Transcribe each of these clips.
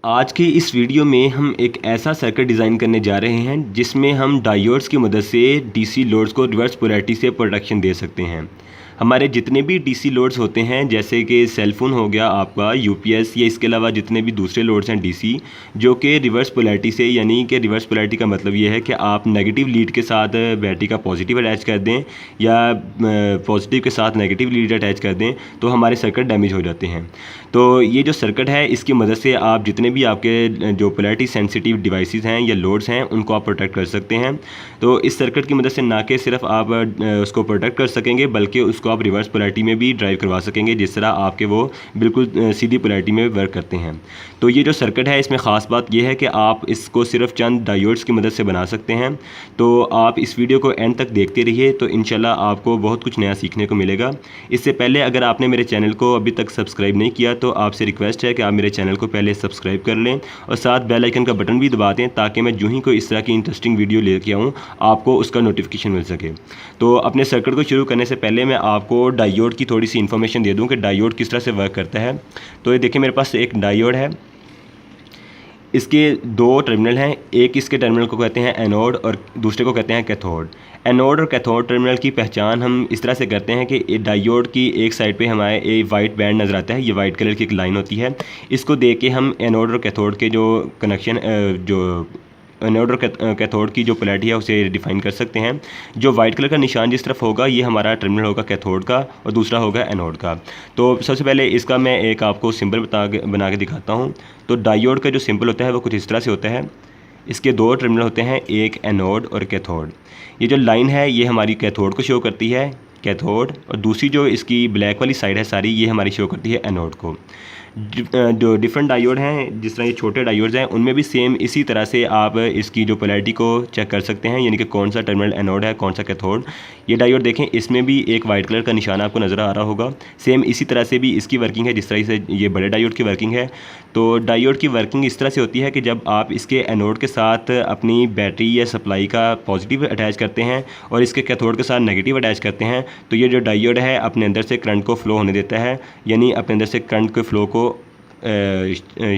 आज के इस वीडियो में हम एक ऐसा सर्किट डिज़ाइन करने जा रहे हैं जिसमें हम डायोड्स की मदद से डीसी लोड्स को रिवर्स पोलैरिटी से प्रोटेक्शन दे सकते हैं। हमारे जितने भी डीसी लोड्स होते हैं जैसे कि सेल फोन हो गया आपका यूपीएस या इसके अलावा जितने भी दूसरे लोड्स हैं डीसी जो कि रिवर्स पोलैरिटी से, यानी कि रिवर्स पोलैरिटी का मतलब ये है कि आप नेगेटिव लीड के साथ बैटरी का पॉजिटिव अटैच कर दें या पॉजिटिव के साथ नेगेटिव लीड अटैच कर दें तो हमारे सर्किट डैमेज हो जाते हैं। तो ये जो सर्किट है इसकी मदद से आप जितने भी आपके जो पोलैरिटी सेंसिटिव डिवाइसेस हैं या लोड्स हैं उनको आप प्रोटेक्ट कर सकते हैं। तो इस सर्किट की मदद से ना कि सिर्फ आप उसको प्रोटेक्ट कर सकेंगे बल्कि उसको आप रिवर्स पोलैरिटी में भी ड्राइव करवा सकेंगे, जिस तरह आपके वो बिल्कुल सीधी पोलैरिटी में वर्क करते हैं। तो ये जो सर्किट है इसमें ख़ास बात यह है कि आप इसको सिर्फ चंद डायोड्स की मदद से बना सकते हैं। तो आप इस वीडियो को एंड तक देखते रहिए तो इंशाल्लाह आपको बहुत कुछ नया सीखने को मिलेगा। इससे पहले अगर आपने मेरे चैनल को अभी तक सब्सक्राइब नहीं किया तो आपसे रिक्वेस्ट है कि आप मेरे चैनल को पहले सब्सक्राइब कर लें और साथ बेल आइकन का बटन भी दबा दें ताकि मैं जो ही कोई इस तरह की इंटरेस्टिंग वीडियो लेके आऊँ आपको उसका नोटिफिकेशन मिल सके। तो अपने सर्किट को शुरू करने से पहले मैं आपको डायोड की थोड़ी सी इन्फॉर्मेशन दे दूं कि डायोड किस तरह से वर्क करता है। तो ये देखिए मेरे पास एक डायोड है, इसके दो टर्मिनल हैं, एक इसके टर्मिनल को कहते हैं एनोड और दूसरे को कहते हैं कैथोड। एनोड और कैथोड टर्मिनल की पहचान हम इस तरह से करते हैं कि डायोड की एक साइड पे हमारे एक वाइट बैंड नज़र आता है, ये वाइट कलर की एक लाइन होती है। इसको देख के हम एनोड और कैथोड के जो कनेक्शन जो एनोड और कैथोड की जो पोलैरिटी है उसे डिफाइन कर सकते हैं। जो वाइट कलर का निशान जिस तरफ होगा ये हमारा टर्मिनल होगा कैथोड का और दूसरा होगा एनोड का। तो सबसे पहले इसका मैं एक आपको सिंबल बना के दिखाता हूँ। तो डायोड का जो सिंबल होता है वो कुछ इस तरह से होता है। इसके दो टर्मिनल होते हैं, एक एनोड और कैथोड। ये जो लाइन है ये हमारी कैथोड को शो करती है, कैथोड, और दूसरी जो इसकी ब्लैक वाली साइड है सारी ये हमारी शो करती है एनोड को। जो डिफरेंट डायोड हैं जिस तरह ये छोटे डायोड्स हैं उनमें भी सेम इसी तरह से आप इसकी जो पोलैरिटी को चेक कर सकते हैं, यानी कि कौन सा टर्मिनल एनोड है कौन सा कैथोड। ये डायोड देखें इसमें भी एक वाइट कलर का निशान आपको नज़र आ रहा होगा। सेम इसी तरह से भी इसकी वर्किंग है जिस तरह से ये बड़े डायोड की वर्किंग है। तो डायोड की वर्किंग इस तरह से होती है कि जब आप इसके एनोड के साथ अपनी बैटरी या सप्लाई का पॉजिटिव अटैच करते हैं और इसके कैथोड के साथ नेगेटिव अटैच करते हैं तो ये जो डायोड है अपने अंदर से करंट को फ्लो होने देता है, यानी अपने अंदर से करंट के फ्लो को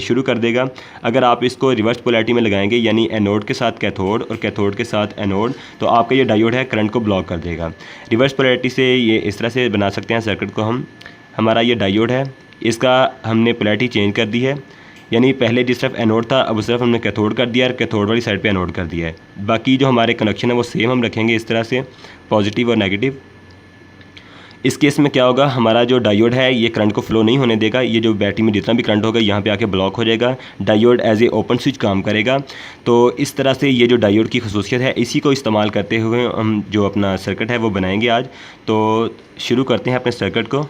शुरू कर देगा। अगर आप इसको रिवर्स पोलैरिटी में लगाएंगे यानी एनोड के साथ कैथोड और कैथोड के साथ एनोड तो आपका ये डायोड है करंट को ब्लॉक कर देगा। रिवर्स पोलैरिटी से ये इस तरह से बना सकते हैं सर्किट को हम। हमारा ये डायोड है, इसका हमने पोलैरिटी चेंज कर दी है, यानी पहले जिस तरफ एनोड था अब उस तरफ हमने कैथोड कर दिया और कैथोड वाली साइड पे एनोड कर दिया है। बाकी जो हमारे कनेक्शन है वो सेम हम रखेंगे इस तरह से, पॉजिटिव और नेगेटिव। इस केस में क्या होगा, हमारा जो डायोड है ये करंट को फ्लो नहीं होने देगा। ये जो बैटरी में जितना भी करंट होगा यहाँ पे आके ब्लॉक हो जाएगा, diode as a open switch काम करेगा। तो इस तरह से ये जो डायोड की खसूसियत है इसी को इस्तेमाल करते हुए हम जो अपना सर्किट है वो बनाएंगे आज। तो शुरू करते हैं अपने सर्किट को।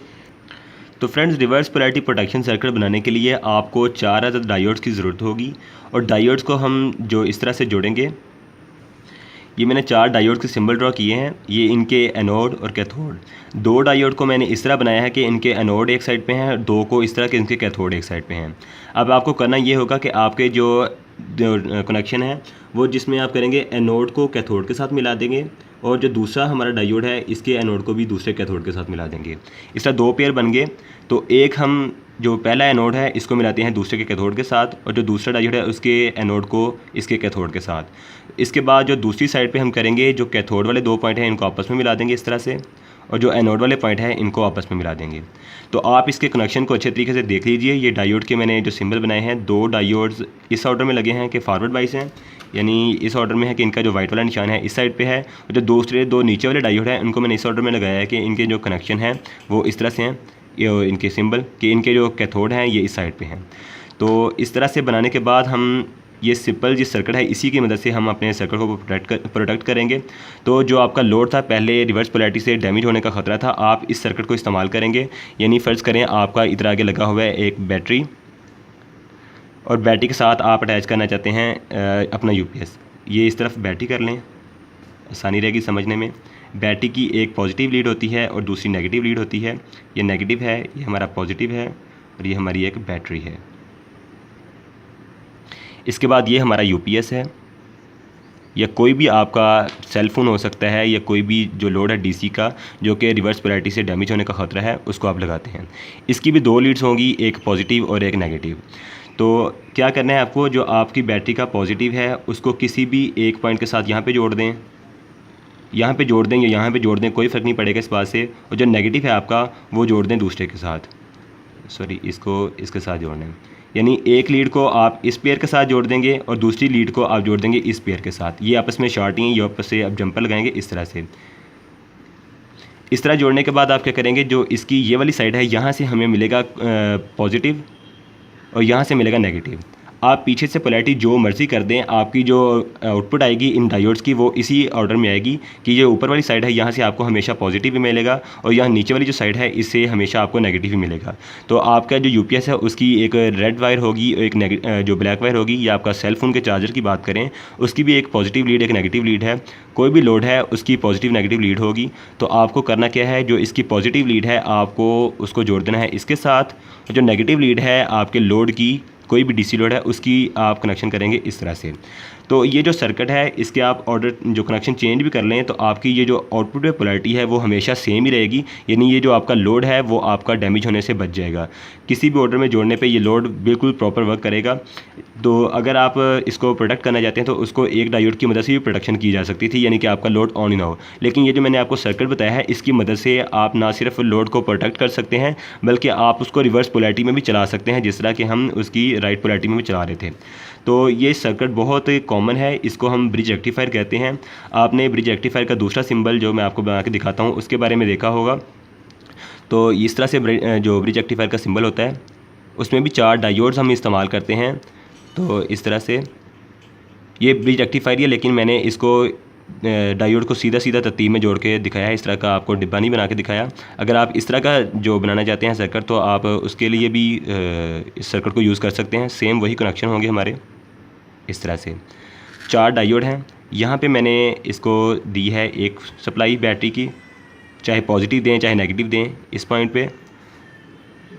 तो friends, reverse polarity protection circuit बनाने के लिए आपको 4 अदद डायोड्स की ज़रूरत होगी और डायोड्स को हम जो इस तरह से जोड़ेंगे, ये मैंने 4 डायोड के सिंबल ड्रॉ किए हैं। ये इनके एनोड और कैथोड। 2 डायोड को मैंने इस तरह बनाया है कि इनके एनोड एक साइड पे हैं और 2 को इस तरह के इनके कैथोड एक साइड पे हैं। अब आपको करना ये होगा कि आपके जो कनेक्शन है वो जिसमें आप करेंगे एनोड को कैथोड के साथ मिला देंगे और जो दूसरा हमारा डायोड है इसके एनोड को भी दूसरे कैथोड के साथ मिला देंगे। इस तरह 2 पेयर बन गए। तो एक हम जो पहला एनोड है इसको मिलाते हैं दूसरे के कैथोड के साथ और जो दूसरा डायोड है उसके एनोड को इसके कैथोड के साथ। इसके बाद जो दूसरी साइड पे हम करेंगे, जो कैथोड वाले 2 पॉइंट हैं इनको आपस में मिला देंगे इस तरह से और जो एनोड वाले पॉइंट हैं इनको आपस में मिला देंगे। तो आप इसके कनेक्शन को अच्छे तरीके से देख लीजिए। ये डायोड के मैंने जो सिंबल बनाए हैं 2 डायोड्स इस ऑर्डर में लगे हैं कि फॉरवर्ड बाइस हैं, यानी इस ऑर्डर में है कि इनका जो वाइट वाला निशान है इस साइड पे है और जो दूसरे 2 नीचे वाले डायोड हैं उनको मैंने इस ऑर्डर में लगाया है कि इनके जो कनेक्शन हैं वो इस तरह से हैं, ये इनके सिंबल कि इनके जो कैथोड हैं ये इस साइड पे हैं। तो इस तरह से बनाने के बाद हम ये सिंपल जिस सर्किट है इसी की मदद से हम अपने सर्किट को प्रोटेक्ट करेंगे। तो जो आपका लोड था पहले रिवर्स पोलैरिटी से डैमेज होने का ख़तरा था, आप इस सर्किट को इस्तेमाल करेंगे। यानी फ़र्ज़ करें आपका इधर आगे लगा हुआ है एक बैटरी और बैटरी के साथ आप अटैच करना चाहते हैं अपना यूपीएस। ये इस तरफ बैटरी कर लें, आसानी रहेगी समझने में। बैटरी की एक पॉजिटिव लीड होती है और दूसरी नेगेटिव लीड होती है। ये नेगेटिव है, ये हमारा पॉजिटिव है और ये हमारी एक बैटरी है। इसके बाद ये हमारा यूपीएस है, या कोई भी आपका सेल फ़ोन हो सकता है या कोई भी जो लोड है डीसी का जो कि रिवर्स पोलैरिटी से डैमेज होने का ख़तरा है उसको आप लगाते हैं। इसकी भी 2 लीड्स होंगी, एक पॉजिटिव और एक नेगेटिव। तो क्या करना है आपको, जो आपकी बैटरी का पॉजिटिव है उसको किसी भी एक पॉइंट के साथ यहाँ पे जोड़ दें, यहाँ पे जोड़ दें या यहाँ पे जोड़ दें, कोई फ़र्क नहीं पड़ेगा इस बात से। और जो नेगेटिव है आपका वो जोड़ दें दूसरे के साथ, सॉरी इसको इसके साथ जोड़ना है। यानी एक लीड को आप इस पेयर के साथ जोड़ देंगे और दूसरी लीड को आप जोड़ देंगे इस पेयर के साथ। ये आपस में शॉर्ट ही हैं, ये आपस से आप जंपर लगाएंगे इस तरह से। इस तरह जोड़ने के बाद आप क्या करेंगे, जो इसकी ये वाली साइड है यहाँ से हमें मिलेगा पॉजिटिव और यहाँ से मिलेगा नेगेटिव। आप पीछे से पोलैरिटी जो मर्ज़ी कर दें, आपकी जो आउटपुट आएगी इन डायोड्स की वो इसी ऑर्डर में आएगी कि ये ऊपर वाली साइड है यहाँ से आपको हमेशा पॉजिटिव भी मिलेगा और यहाँ नीचे वाली जो साइड है इससे हमेशा आपको नेगेटिव भी मिलेगा। तो आपका जो यूपीएस है उसकी एक रेड वायर होगी और एक जो ब्लैक वायर होगी। या आपका सेल फ़ोन के चार्जर की बात करें, उसकी भी एक पॉजिटिव लीड एक नेगेटिव लीड है। कोई भी लोड है उसकी पॉजिटिव नेगेटिव लीड होगी। तो आपको करना क्या है, जो इसकी पॉजिटिव लीड है आपको उसको जोड़ देना है इसके साथ। जो नेगेटिव लीड है आपके लोड की, कोई भी डीसी लोड है उसकी आप कनेक्शन करेंगे इस तरह से। तो ये जो सर्किट है इसके आप ऑर्डर जो कनेक्शन चेंज भी कर लें तो आपकी ये जो आउटपुट में पोलैरिटी है वो हमेशा सेम ही रहेगी। यानी ये जो आपका लोड है वो आपका डैमेज होने से बच जाएगा। किसी भी ऑर्डर में जोड़ने पे ये लोड बिल्कुल प्रॉपर वर्क करेगा। तो अगर आप इसको प्रोटेक्ट करना चाहते हैं तो उसको एक डायोड की मदद से भी प्रोटेक्शन की जा सकती थी, यानी कि आपका लोड ऑन ही ना हो। लेकिन ये जो मैंने आपको सर्किट बताया है इसकी मदद से आप ना सिर्फ लोड को प्रोटेक्ट कर सकते हैं बल्कि आप उसको रिवर्स पोलैरिटी में भी चला सकते हैं, जिस तरह कि हम उसकी राइट पोलैरिटी में भी चला रहे थे। तो ये सर्किट बहुत कॉमन है, इसको हम ब्रिज रेक्टिफायर कहते हैं। आपने ब्रिज रेक्टिफायर का दूसरा सिंबल जो मैं आपको बना के दिखाता हूँ उसके बारे में देखा होगा। तो इस तरह से जो ब्रिज रेक्टिफायर का सिंबल होता है उसमें भी 4 डायोड्स हम इस्तेमाल करते हैं। तो इस तरह से ये ब्रिज रेक्टिफायर है, लेकिन मैंने इसको डायोड को सीधा सीधा तरतीब में जोड़ के दिखाया है। इस तरह का आपको डिब्बा नहीं बना के दिखाया। अगर आप इस तरह का जो बनाना चाहते हैं सर्किट तो आप उसके लिए भी इस सर्किट को यूज़ कर सकते हैं। सेम वही कनेक्शन होंगे हमारे इस तरह से। 4 डायोड हैं। यहाँ पे मैंने इसको दी है एक सप्लाई बैटरी की, चाहे पॉजिटिव दें चाहे नेगेटिव दें। इस पॉइंट पे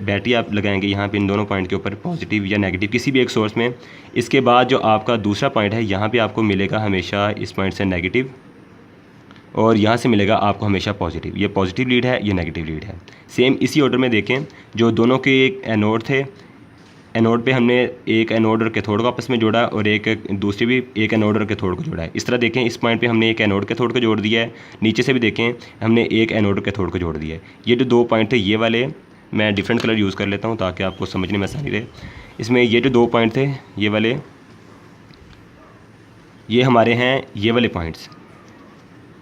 बैटरी आप लगाएंगे यहाँ पे इन दोनों पॉइंट के ऊपर, पॉजिटिव या नेगेटिव किसी भी एक सोर्स में। इसके बाद जो आपका दूसरा पॉइंट है यहाँ पे आपको मिलेगा हमेशा इस पॉइंट से नेगेटिव और यहाँ से मिलेगा आपको हमेशा पॉजिटिव। ये पॉजिटिव लीड है, ये नेगेटिव लीड है। सेम इसी ऑर्डर में देखें, जो दोनों के एक एनोड थे, एनोड पे हमने एक एनोड और कैथोड को आपस में जोड़ा और एक दूसरी भी एक एनोड और कैथोड को जोड़ा है। इस तरह देखें, इस पॉइंट पे हमने एक एनोड कैथोड को जोड़ दिया है। नीचे से भी देखें हमने एक एनोड और कैथोड को जोड़ दिया है। ये जो 2 पॉइंट थे ये वाले, मैं डिफरेंट कलर यूज़ कर लेता हूँ ताकि आपको समझने में आसानी रहे। इसमें ये जो 2 पॉइंट थे ये वाले, ये हमारे हैं ये वाले पॉइंट्स,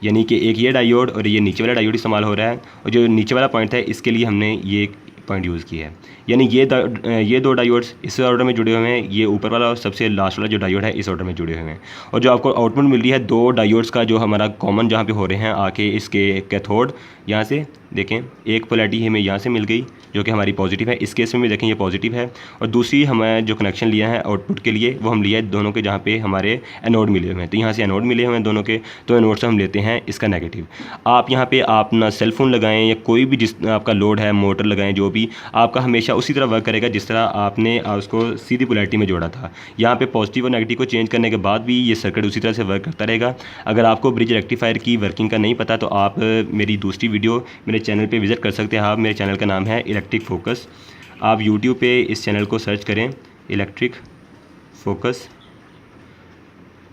यानी कि एक ये डायोड और ये नीचे वाला डायोड इस्तेमाल हो रहा है। और जो नीचे वाला पॉइंट है इसके लिए हमने ये पॉइंट यूज़ किया है। यानी ये 2 डायोड्स इस ऑर्डर में जुड़े हुए हैं, ये ऊपर वाला और सबसे लास्ट वाला जो डायोड है इस ऑर्डर में जुड़े हुए हैं। और जो आपको आउटपुट मिल रही है 2 डायोड्स का जो हमारा कॉमन जहाँ पे हो रहे हैं आके इसके कैथोड, यहाँ से देखें एक पोलैरिटी हमें यहाँ से मिल गई जो कि हमारी पॉजिटिव है। इस केस में भी देखें ये पॉजिटिव है। और दूसरी हमें जो कनेक्शन लिया है आउटपुट के लिए वो हम लिया है दोनों के जहाँ पे हमारे एनोड मिले हुए हैं। तो यहाँ से एनोड मिले हुए हैं दोनों के, तो एनोड से हम लेते हैं इसका नेगेटिव। आप यहाँ पे अपना सेल फोन लगाएं या कोई भी जिस आपका लोड है, मोटर लगाएं, जो भी आपका हमेशा उसी तरह वर्क करेगा जिस तरह आपने उसको सीधी पोलैरिटी में जोड़ा था। यहाँ पे पॉजिटिव और नेगेटिव को चेंज करने के बाद भी ये सर्किट उसी तरह से वर्क करता रहेगा। अगर आपको ब्रिज रेक्टिफायर की वर्किंग का नहीं पता तो आप मेरी दूसरी वीडियो मेरे चैनल पे विज़िट कर सकते हैं। आप मेरे चैनल का नाम है इलेक्ट्रिक फोकस। आप यूट्यूब पे इस चैनल को सर्च करें इलेक्ट्रिक फोकस,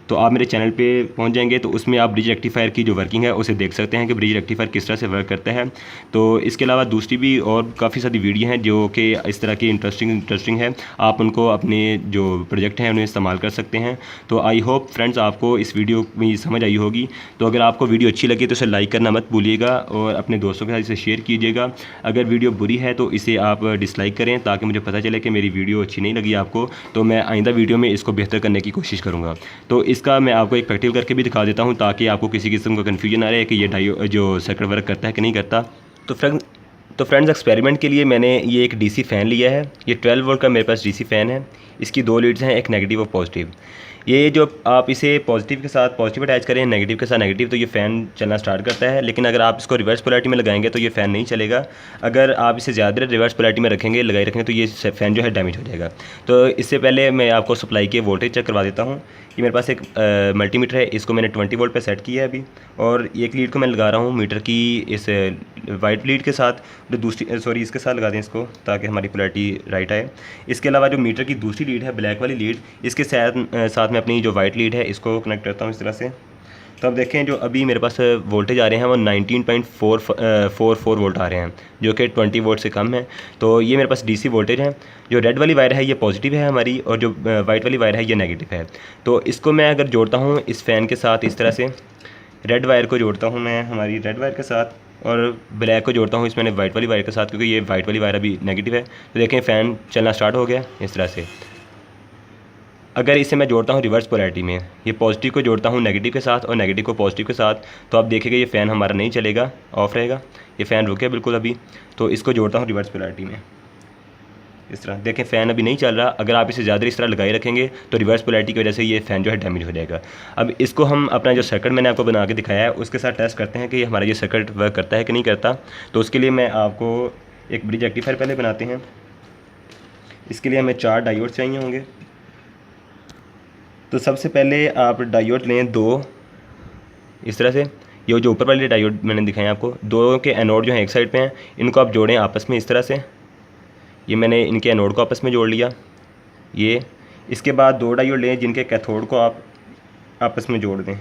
तो आप मेरे चैनल पे पहुंच जाएंगे। तो उसमें आप ब्रिज रेक्टिफायर की जो वर्किंग है उसे देख सकते हैं कि ब्रिज रेक्टिफायर किस तरह से वर्क करता है। तो इसके अलावा दूसरी भी और काफ़ी सारी वीडियो हैं जो कि इस तरह की इंटरेस्टिंग है। आप उनको अपने जो प्रोजेक्ट हैं उन्हें इस्तेमाल कर सकते हैं। तो आई होप फ्रेंड्स आपको इस वीडियो में समझ आई होगी। तो अगर आपको वीडियो अच्छी लगी तो इसे लाइक करना मत भूलिएगा और अपने दोस्तों के साथ इसे शेयर कीजिएगा। अगर वीडियो बुरी है तो इसे आप डिसलाइक करें ताकि मुझे पता चले कि मेरी वीडियो अच्छी नहीं लगी आपको, तो मैं आइंदा वीडियो में इसको बेहतर करने की कोशिश करूँगा। तो इसका मैं आपको एक प्रैक्टिकल करके भी दिखा देता हूं ताकि आपको किसी किस्म का कन्फ्यूजन ना रहे कि ये जो सर्किट वर्क करता है कि नहीं करता। तो फ्रेंड्स एक्सपेरिमेंट के लिए मैंने ये एक डीसी फ़ैन लिया है। ये 12 वोल्ट का मेरे पास डीसी फ़ैन है। इसकी 2 लीड्स हैं, एक नेगेटिव और पॉजिटिव। ये जो आप इसे पॉजिटिव के साथ पॉजिटिव अटैच करें, नेगेटिव के साथ नेगेटिव, तो ये फ़ैन चलना स्टार्ट करता है। लेकिन अगर आप इसको रिवर्स पोलैरिटी में लगाएंगे तो ये फ़ैन नहीं चलेगा। अगर आप इसे ज़्यादा रिवर्स पोलैरिटी में रखेंगे, लगाए रखेंगे, तो ये फ़ैन जो है डैमेज हो जाएगा। तो इससे पहले मैं आपको सप्लाई के वोल्टेज चेक करवा देता हूँ। ये मेरे पास एक मल्टीमीटर है, इसको मैंने 20 वोल्ट पे सेट किया है अभी, और एक लीड को मैं लगा रहा हूँ मीटर की इस वाइट लीड के साथ, जो दूसरी सॉरी इसके साथ लगा दें इसको, ताकि हमारी पोलैरिटी राइट आए। इसके अलावा जो मीटर की दूसरी लीड है, ब्लैक वाली लीड, इसके साथ में अपनी जो वाइट लीड है इसको कनेक्ट करता हूँ इस तरह से। तो अब देखें जो अभी मेरे पास वोल्टेज आ रहे हैं वो 19.44 वोल्ट आ रहे हैं, जो कि 20 वोल्ट से कम है। तो ये मेरे पास डीसी वोल्टेज है। जो रेड वाली वायर है ये पॉजिटिव है हमारी, और जो वाइट वाली वायर है ये नेगेटिव है। तो इसको मैं अगर जोड़ता हूँ इस फ़ैन के साथ इस तरह से, रेड वायर को जोड़ता हूँ मैं हमारी रेड वायर के साथ, और ब्लैक को जोड़ता हूँ इसमें वाइट वाली वायर के साथ, क्योंकि ये वाइट वाली वायर अभी नेगेटिव है। तो देखें फ़ैन चलना स्टार्ट हो गया इस तरह से। अगर इसे मैं जोड़ता हूँ रिवर्स पोलैरिटी में, ये पॉजिटिव को जोड़ता हूँ नेगेटिव के साथ और नेगेटिव को पॉजिटिव के साथ, तो आप देखेंगे ये फ़ैन हमारा नहीं चलेगा, ऑफ रहेगा। ये फ़ैन रुक गया बिल्कुल अभी। तो इसको जोड़ता हूँ रिवर्स पोलैरिटी में इस तरह। देखें फ़ैन अभी नहीं चल रहा। अगर आप इसे ज़्यादा इस तरह लगाए रखेंगे तो रिवर्स पोलैरिटी की वजह से ये फ़ैन जो है डैमेज हो जाएगा। अब इसको हम अपना जो सर्किट मैंने आपको बना के दिखाया है उसके साथ टेस्ट करते हैं कि हमारा ये सर्किट वर्क करता है कि नहीं करता। तो उसके लिए मैं आपको एक ब्रिज रेक्टिफायर पहले बनाते हैं। इसके लिए हमें 4 डायोड चाहिए होंगे। तो सबसे पहले आप डायोड लें 2 इस तरह से। ये जो ऊपर वाले डायोड मैंने दिखाए आपको, 2 के एनोड जो हैं एक साइड पे हैं, इनको आप जोड़ें आपस में इस तरह से। ये मैंने इनके एनोड को आपस में जोड़ लिया ये। इसके बाद 2 डायोड लें जिनके कैथोड को आप आपस में जोड़ दें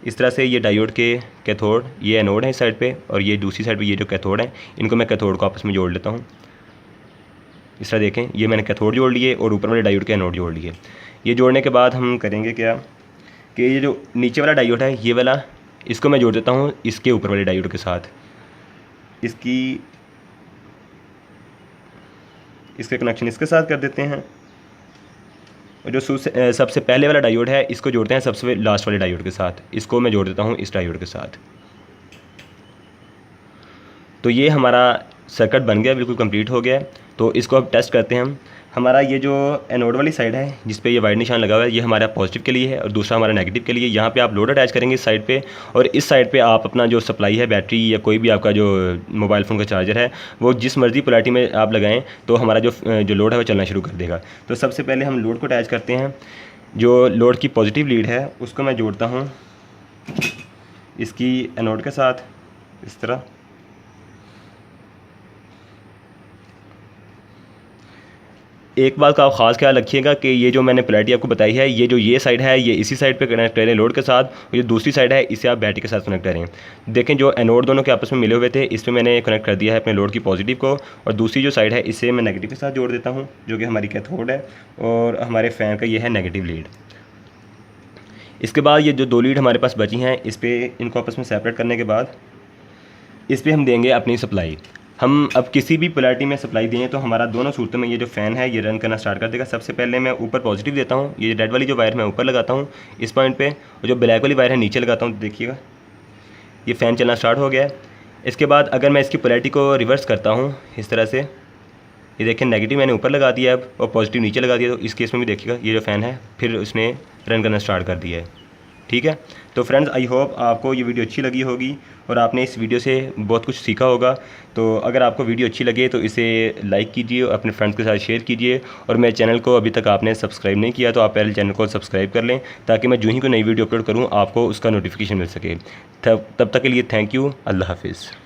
इस तरह से। ये डायोड के कैथोड, ये एनोड है इस साइड पे, और ये दूसरी साइड पे ये जो कैथोड है, इनको मैं कैथोड को आपस में जोड़ लेता हूँ इस तरह। देखें ये मैंने कैथोड जोड़ लिए और ऊपर वाले डायोड के एनोड जोड़ लिए। ये जोड़ने के बाद हम करेंगे क्या कि ये जो नीचे वाला डायोड है ये वाला, इसको मैं जोड़ देता हूँ इसके ऊपर वाले डायोड के साथ। इसके कनेक्शन इसके साथ कर देते हैं। और जो सबसे पहले वाला डायोड है इसको जोड़ते हैं सबसे लास्ट वाले डायोड के साथ। इसको मैं जोड़ देता हूँ इस डायोड के साथ। तो ये हमारा सर्किट बन गया, बिल्कुल कंप्लीट हो गया है। तो इसको अब टेस्ट करते हैं हम। हमारा ये जो एनोड वाली साइड है जिस पे ये वाइट निशान लगा हुआ है, ये हमारा पॉजिटिव के लिए है और दूसरा हमारा नेगेटिव के लिए। यहाँ पे आप लोड अटैच करेंगे इस साइड पे, और इस साइड पे आप अपना जो सप्लाई है, बैटरी या कोई भी आपका जो मोबाइल फ़ोन का चार्जर है, वो जिस मर्ज़ी पोलैरिटी में आप लगाएं तो हमारा जो लोड है वो चलना शुरू कर देगा। तो सबसे पहले हम लोड को अटैच करते हैं। जो लोड की पॉजिटिव लीड है उसको मैं जोड़ता हूँ इसकी एनोड के साथ इस तरह। एक बात का आप ख़ास ख्याल रखिएगा कि ये जो मैंने पोलैरिटी आपको बताई है, ये साइड है ये इसी साइड पे कनेक्ट करें लोड के साथ, और जो दूसरी साइड है इसे आप बैटरी के साथ कनेक्ट करें। देखें जो एनोड दोनों के आपस में मिले हुए थे, इस पर मैंने कनेक्ट कर दिया है अपने लोड की पॉजिटिव को, और दूसरी जो साइड है इसे मैं नेगेटिव के साथ जोड़ देता हूँ, जो कि हमारी कैथोड है, और हमारे फ़ैन का ये है नेगेटिव लीड। इसके बाद ये जो 2 लीड हमारे पास बची हैं, इस पर इनको आपस में सेपरेट करने के बाद इस पर हम देंगे अपनी सप्लाई। हम अब किसी भी पोलैरिटी में सप्लाई दें तो हमारा दोनों सूरतों में ये जो फ़ैन है ये रन करना स्टार्ट कर देगा। सबसे पहले मैं ऊपर पॉजिटिव देता हूँ, ये रेड वाली जो वायर मैं ऊपर लगाता हूँ इस पॉइंट पे, और जो ब्लैक वाली वायर है नीचे लगाता हूँ। देखिएगा ये फ़ैन चलना स्टार्ट हो गया है। इसके बाद अगर मैं इसकी पोलैरिटी को रिवर्स करता हूँ इस तरह से, ये देखें नेगेटिव मैंने ऊपर लगा दिया अब और पॉजिटिव नीचे लगा दिया। तो इस केस में भी देखिएगा ये जो फ़ैन है फिर उसने रन करना स्टार्ट कर दिया है। ठीक है, तो फ्रेंड्स आई होप आपको ये वीडियो अच्छी लगी होगी और आपने इस वीडियो से बहुत कुछ सीखा होगा। तो अगर आपको वीडियो अच्छी लगे तो इसे लाइक कीजिए और अपने फ्रेंड्स के साथ शेयर कीजिए, और मेरे चैनल को अभी तक आपने सब्सक्राइब नहीं किया तो आप पहले चैनल को सब्सक्राइब कर लें, ताकि मैं जो ही कोई नई वीडियो अपलोड करूँ आपको उसका नोटिफिकेशन मिल सके। तब तक के लिए थैंक यू। अल्लाह हाफिज़।